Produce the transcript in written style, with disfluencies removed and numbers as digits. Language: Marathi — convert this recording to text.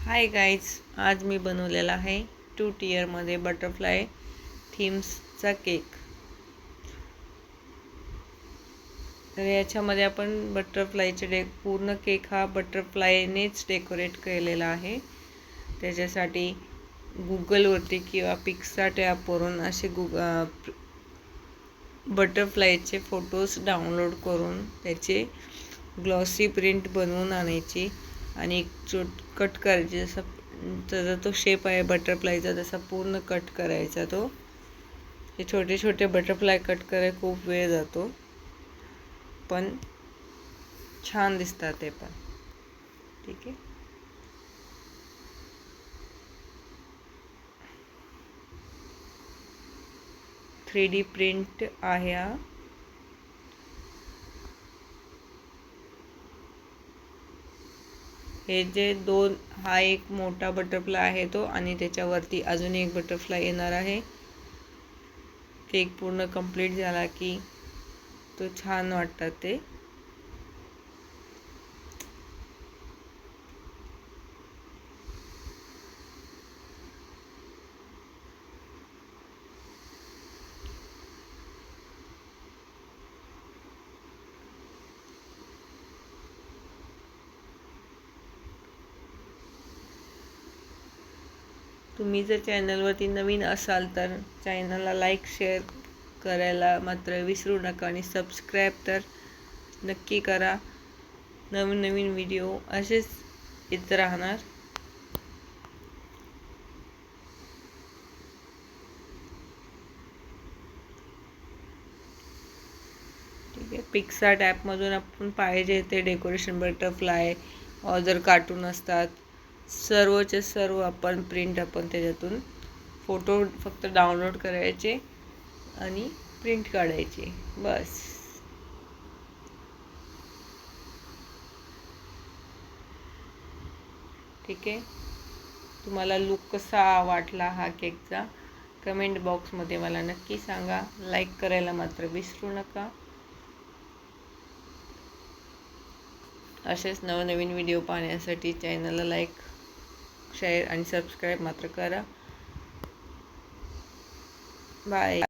हाय गाईज, आज मी बनवलेला आहे 2 टियरमध्ये बटरफ्लाय थीम्सचा केक। तर याच्यामध्ये आपण बटरफ्लायचे पूर्ण केक हा बटरफ्लायनेच डेकोरेट केलेला आहे। त्याच्यासाठी गुगलवरती किंवा पिक्सार्ट ॲपवरून असे बटरफ्लायचे फोटोज डाउनलोड करून त्याचे ग्लॉसी प्रिंट बनवून आणायची आणि कट करायची। जसा तो शेप आहे बटरफ्लायचा तसा पूर्ण कट करायचा। तो हे छोटे छोटे बटरफ्लाय कट करायला खूप वेळ जातो, पण छान दिसतात ते पण। ठीक आहे, 3D प्रिंट आहे हा। हे जे हा एक मोठा बटरफ्लाय आहे तो, आणि त्याच्यावरती अजून एक बटरफ्लाय येणार आहे। केक पूर्ण कंप्लीट झाला की तो छान वाटतात ते। तुम्ही जर चॅनलवरती नवीन असाल तर चॅनलला लाईक शेअर करायला मात्र विसरू नका, आणि सबस्क्राईब तर नक्की करा। नवीन नवीन व्हिडिओ असेच येत राहणार। ठीक आहे, पिक्सार्ट ॲपमधून आपण पाहिजे ते डेकोरेशन बटरफ्लाय जर कार्टून असतात सर्वचे सर्व आपण त्याच्यातून फोटो फक्त डाउनलोड करायचे आणि प्रिंट काढायची, बस। ठीक आहे, तुम्हाला लुक कसा वाटला हा केकचा कमेंट बॉक्समध्ये मला नक्की सांगा। लाईक करायला मात्र विसरू नका। असेच नवनवीन व्हिडिओ पाहण्यासाठी चॅनलला लाईक शेअर आणि सबस्क्राईब मात्र करा। बाय।